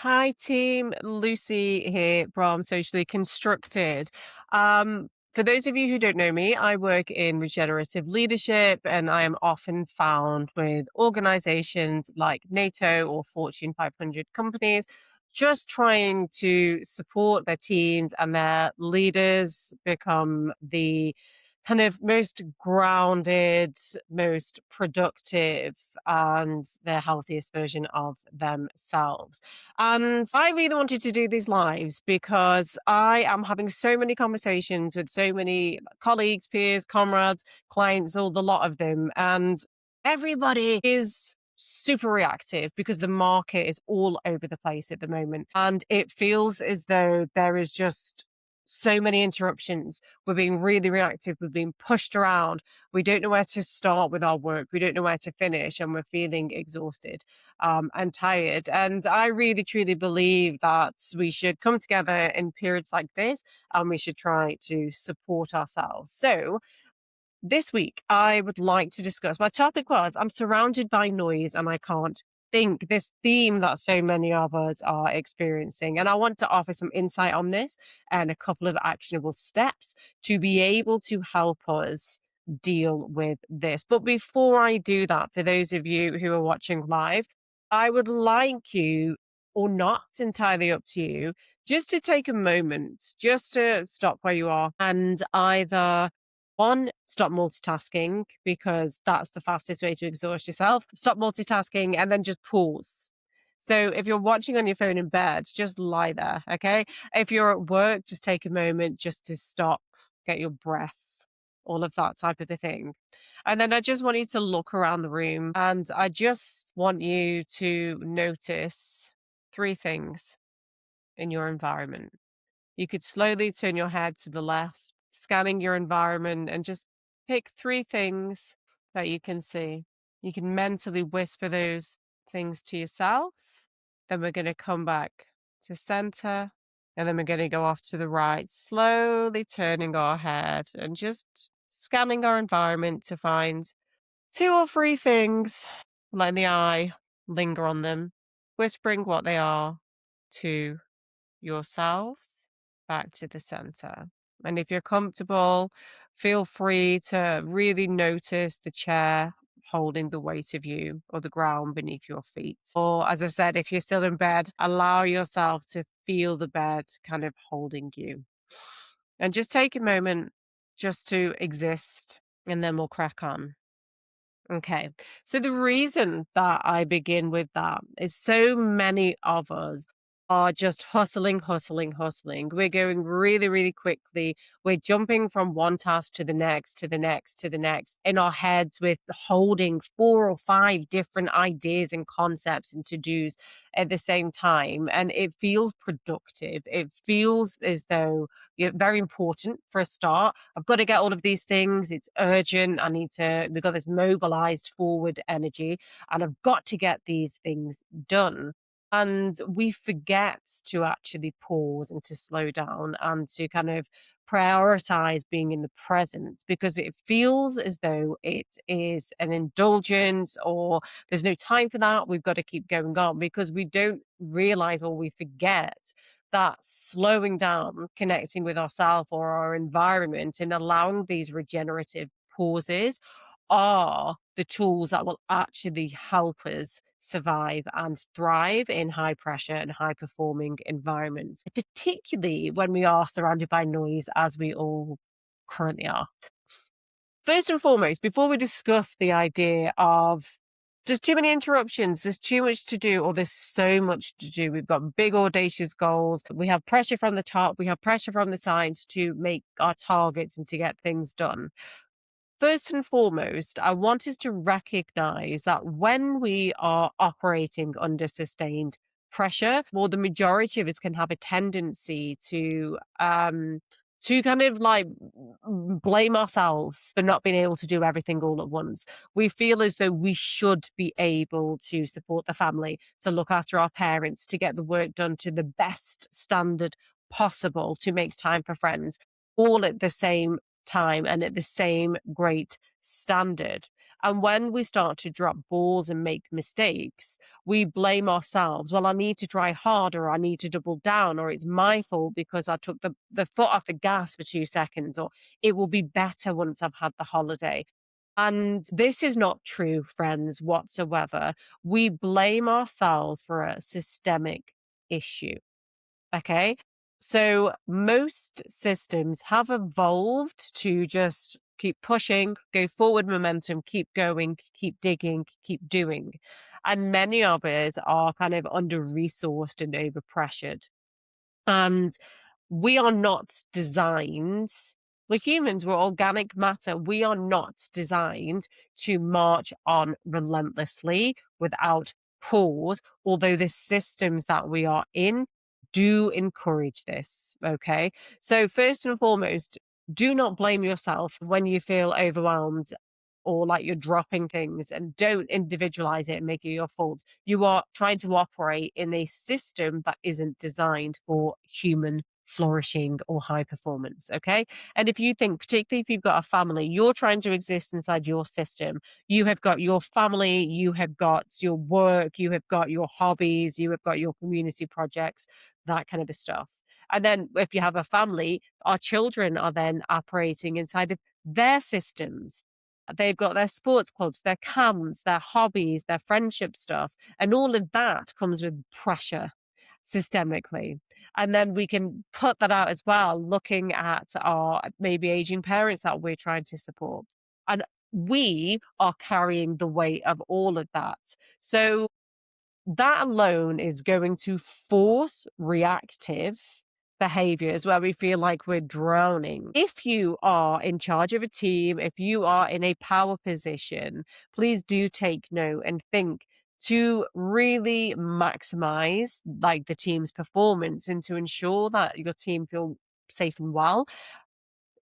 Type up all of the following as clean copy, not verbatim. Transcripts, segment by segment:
Hi, team. Lucy here from Socially Constructed. For those of you who don't know me, I work in regenerative leadership and I am often found with organizations like NATO or Fortune 500 companies just trying to support their teams and their leaders become the kind of most grounded, most productive, and the healthiest version of themselves. And I really wanted to do these lives because I am having so many conversations with so many colleagues, peers, comrades, clients, all the lot of them. And everybody is super reactive because the market is all over the place at the moment. And it feels as though there is just so many interruptions. We're being really reactive. We're being pushed around. We don't know where to start with our work. We don't know where to finish, and we're feeling exhausted and tired. And I really, truly believe that we should come together in periods like this and we should try to support ourselves. So, this week, I would like to discuss. My topic was I'm surrounded by noise and I can't think. This theme that so many of us are experiencing. And I want to offer some insight on this and a couple of actionable steps to be able to help us deal with this. But before I do that, for those of you who are watching live, I would like you, or not, entirely up to you, just to take a moment, just to stop where you are and either one, stop multitasking because that's the fastest way to exhaust yourself. Stop multitasking and then just pause. So if you're watching on your phone in bed, just lie there, okay? If you're at work, just take a moment just to stop, get your breath, all of that type of a thing. And then I just want you to look around the room and I just want you to notice three things in your environment. You could slowly turn your head to the left, scanning your environment, and just pick three things that you can see. You can mentally whisper those things to yourself. Then we're going to come back to center. And then we're going to go off to the right, slowly turning our head and just scanning our environment to find two or three things, letting the eye linger on them, whispering what they are to yourselves back to the center. And if you're comfortable, feel free to really notice the chair holding the weight of you or the ground beneath your feet. Or, as I said, if you're still in bed, allow yourself to feel the bed kind of holding you. And just take a moment just to exist, and then we'll crack on. Okay. So the reason that I begin with that is so many of us are just hustling, hustling, hustling. We're going really, really quickly. We're jumping from one task to the next, to the next, to the next. In our heads, we're holding four or five different ideas and concepts and to-dos at the same time. And it feels productive. It feels as though you're very important for a start. I've got to get all of these things. It's urgent. We've got this mobilized forward energy, and I've got to get these things done. And we forget to actually pause and to slow down and to kind of prioritize being in the present because it feels as though it is an indulgence or there's no time for that. We've got to keep going on because we don't realize or we forget that slowing down, connecting with ourselves or our environment and allowing these regenerative pauses are the tools that will actually help us survive and thrive in high pressure and high performing environments, particularly when we are surrounded by noise, as we all currently are. First and foremost, before we discuss the idea of there's too many interruptions, there's too much to do, or there's so much to do. We've got big, audacious goals. We have pressure from the top, we have pressure from the sides to make our targets and to get things done. First and foremost, I want us to recognize that when we are operating under sustained pressure, well, the majority of us can have a tendency to kind of like blame ourselves for not being able to do everything all at once. We feel as though we should be able to support the family, to look after our parents, to get the work done to the best standard possible, to make time for friends, all at the same time and at the same great standard. And when we start to drop balls and make mistakes, we blame ourselves. Well, I need to try harder, I need to double down, or it's my fault because I took the foot off the gas for 2 seconds, or it will be better once I've had the holiday. And this is not true, friends, whatsoever. We blame ourselves for a systemic issue. Okay. So most systems have evolved to just keep pushing, go forward momentum, keep going, keep digging, keep doing. And many of us are kind of under resourced and over pressured. And we are not designed, we're humans, we're organic matter. We are not designed to march on relentlessly without pause, although the systems that we are in do encourage this. Okay. So, first and foremost, do not blame yourself when you feel overwhelmed or like you're dropping things, and don't individualize it and make it your fault. You are trying to operate in a system that isn't designed for human flourishing or high performance. Okay. And if you think, particularly if you've got a family, you're trying to exist inside your system. You have got your family, you have got your work, you have got your hobbies, you have got your community projects, that kind of a stuff. And then if you have a family, our children are then operating inside of their systems. They've got their sports clubs, their cams, their hobbies, their friendship stuff, and all of that comes with pressure systemically. And then we can put that out as well, looking at our maybe aging parents that we're trying to support. And we are carrying the weight of all of that. So that alone is going to force reactive behaviors where we feel like we're drowning. If you are in charge of a team, if you are in a power position, please do take note and think to really maximize like the team's performance and to ensure that your team feel safe and well.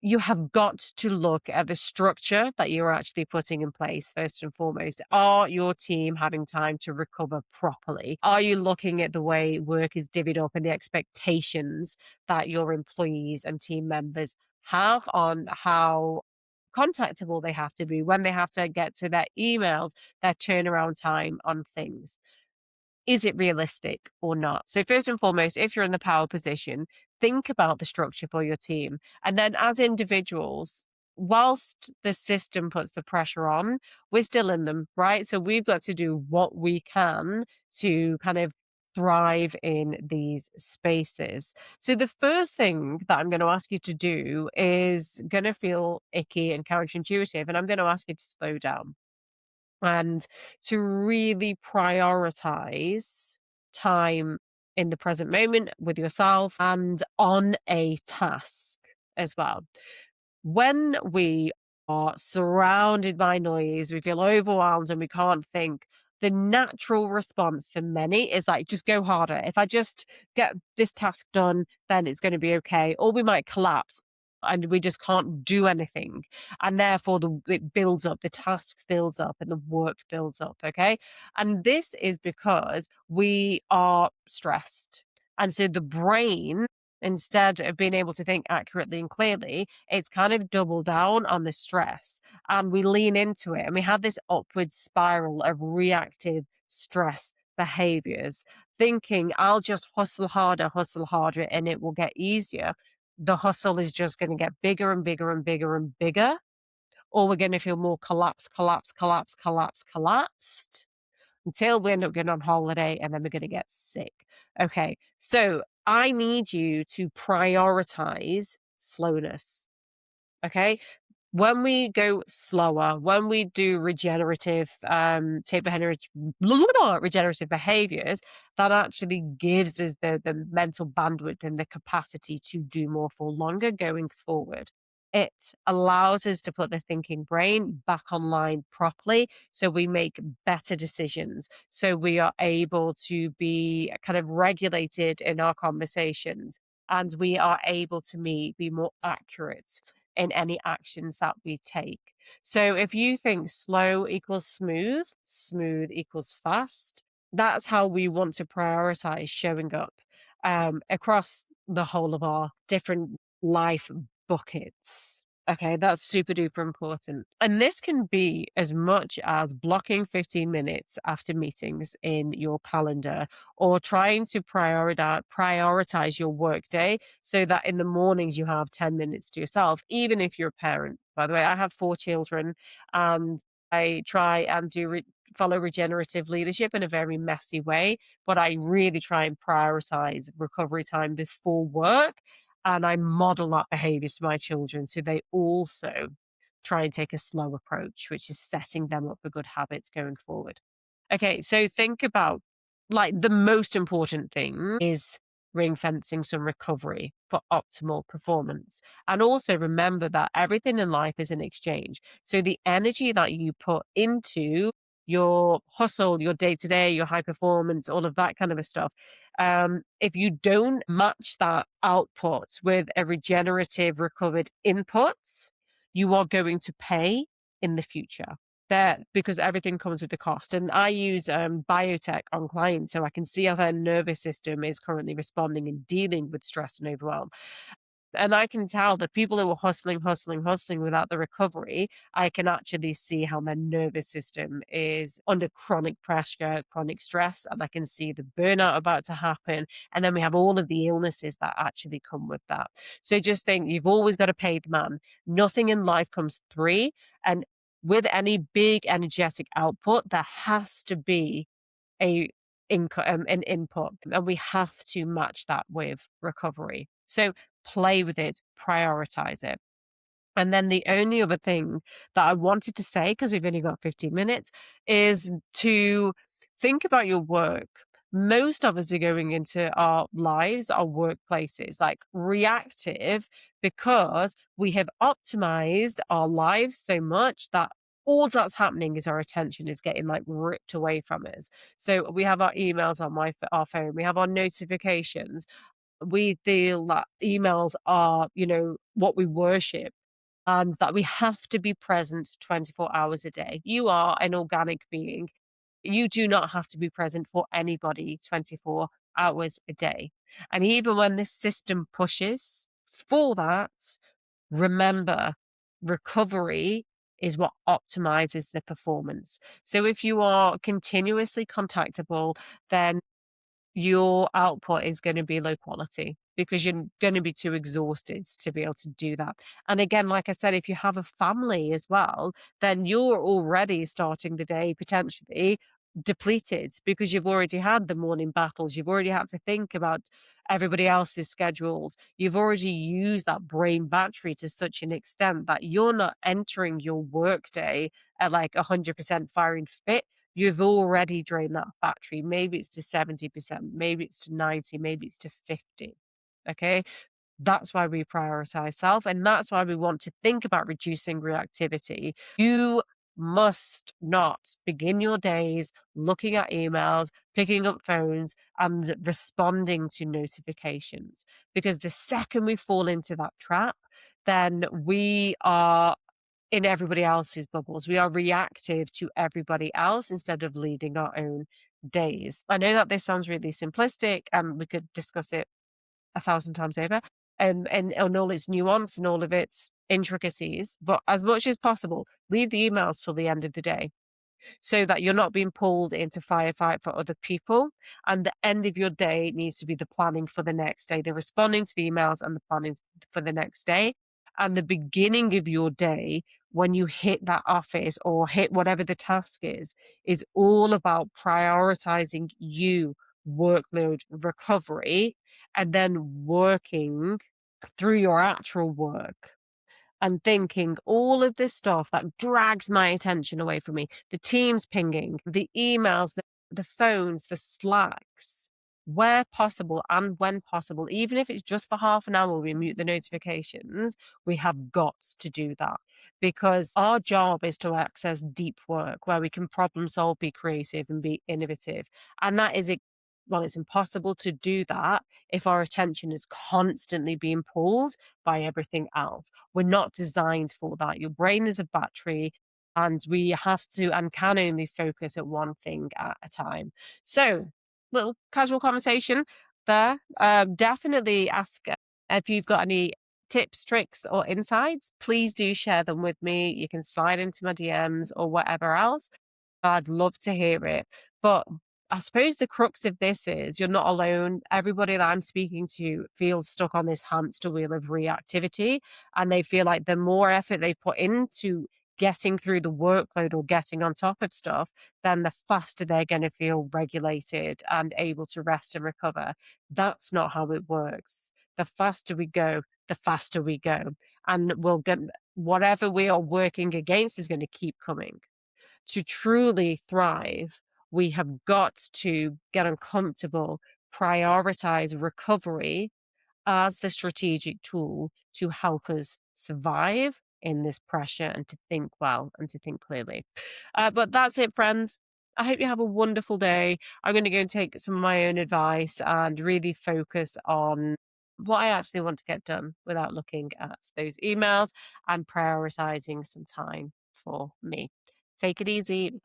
You have got to look at the structure that you're actually putting in place first and foremost. Are your team having time to recover properly? Are you looking at the way work is divvied up and the expectations that your employees and team members have on how contactable they have to be, when they have to get to their emails, their turnaround time on things? Is it realistic or not? So, first and foremost, if you're in the power position, think about the structure for your team. And then, as individuals, whilst the system puts the pressure on, we're still in them, right? So, we've got to do what we can to kind of thrive in these spaces. So, the first thing that I'm going to ask you to do is going to feel icky and counterintuitive. And I'm going to ask you to slow down and to really prioritize time in the present moment with yourself and on a task as well. When we are surrounded by noise, we feel overwhelmed and we can't think. The natural response for many is like, just go harder. If I just get this task done, then it's going to be okay. Or we might collapse and we just can't do anything. And therefore, it builds up, the tasks builds up, and the work builds up. Okay. And this is because we are stressed. And so the brain, instead of being able to think accurately and clearly, it's kind of double down on the stress and we lean into it. And we have this upward spiral of reactive stress behaviors, thinking, I'll just hustle harder, and it will get easier. The hustle is just going to get bigger and bigger and bigger and bigger, or we're going to feel more collapsed until we end up getting on holiday and then we're going to get sick. Okay, so I need you to prioritize slowness. Okay, when we go slower, when we do regenerative regenerative behaviors, that actually gives us the mental bandwidth and the capacity to do more for longer going forward. It allows us to put the thinking brain back online properly so we make better decisions. So we are able to be kind of regulated in our conversations, and we are able to be more accurate in any actions that we take. So if you think slow equals smooth, smooth equals fast, that's how we want to prioritize showing up across the whole of our different life buckets. Okay, that's super duper important. And this can be as much as blocking 15 minutes after meetings in your calendar or trying to prioritize your workday so that in the mornings you have 10 minutes to yourself, even if you're a parent. By the way, I have 4 children and I try and follow regenerative leadership in a very messy way, but I really try and prioritize recovery time before work, and I model that behavior to my children so they also try and take a slow approach, which is setting them up for good habits going forward. Okay, so think about like the most important thing is ring fencing some recovery for optimal performance. And also remember that everything in life is an exchange. So the energy that you put into your hustle, your day to day, your high performance, all of that kind of a stuff. If you don't match that output with a regenerative recovered input, you are going to pay in the future there because everything comes with a cost. And I use biotech on clients so I can see how their nervous system is currently responding and dealing with stress and overwhelm. And I can tell that people who are hustling, hustling, hustling without the recovery, I can actually see how their nervous system is under chronic pressure, chronic stress, and I can see the burnout about to happen. And then we have all of the illnesses that actually come with that. So just think you've always got to pay the man. Nothing in life comes free. And with any big energetic output, there has to be a an input, and we have to match that with recovery. So play with it, prioritize it. And then the only other thing that I wanted to say, because we've only got 15 minutes, is to think about your work. Most of us are going into our lives, our workplaces, like reactive, because we have optimized our lives so much that all that's happening is our attention is getting like ripped away from us. So we have our emails on our phone, we have our notifications. We feel that emails are, what we worship and that we have to be present 24 hours a day. You are an organic being. You do not have to be present for anybody 24 hours a day. And even when this system pushes for that, remember recovery is what optimizes the performance. So if you are continuously contactable, then your output is going to be low quality because you're going to be too exhausted to be able to do that. And again, like I said, if you have a family as well, then you're already starting the day potentially depleted because you've already had the morning battles. You've already had to think about everybody else's schedules. You've already used that brain battery to such an extent that you're not entering your workday at like 100% firing fit. You've already drained that battery. Maybe it's to 70%, maybe it's to 90, maybe it's to 50. Okay. That's why we prioritize self. And that's why we want to think about reducing reactivity. You must not begin your days looking at emails, picking up phones, and responding to notifications. Because the second we fall into that trap, then we are in everybody else's bubbles. We are reactive to everybody else instead of leading our own days. I know that this sounds really simplistic and we could discuss it 1,000 times over and all its nuance and all of its intricacies, but as much as possible, leave the emails till the end of the day so that you're not being pulled into firefight for other people. And the end of your day needs to be the planning for the next day, the responding to the emails and the planning for the next day. And the beginning of your day, when you hit that office or hit whatever the task is all about prioritizing you, workload, recovery, and then working through your actual work and thinking all of this stuff that drags my attention away from me, the Teams pinging, the emails, the phones, the Slacks, where possible and when possible, even if it's just for half an hour, we mute the notifications. We have got to do that because our job is to access deep work where we can problem solve, be creative, and be innovative. And that is it. Well, it's impossible to do that if our attention is constantly being pulled by everything else. We're not designed for that. Your brain is a battery, and we have to and can only focus at one thing at a time. So, little casual conversation there. Definitely ask if you've got any tips, tricks, or insights, please do share them with me. You can slide into my DMs or whatever else. I'd love to hear it. But I suppose the crux of this is you're not alone. Everybody that I'm speaking to feels stuck on this hamster wheel of reactivity, and they feel like the more effort they put into getting through the workload or getting on top of stuff, then the faster they're going to feel regulated and able to rest and recover. That's not how it works. The faster we go, the faster we go. And we'll get whatever we are working against is going to keep coming. To truly thrive, we have got to get uncomfortable, prioritize recovery as the strategic tool to help us survive in this pressure and to think well and to think clearly. But that's it, friends. I hope you have a wonderful day. I'm going to go and take some of my own advice and really focus on what I actually want to get done without looking at those emails and prioritizing some time for me. Take it easy.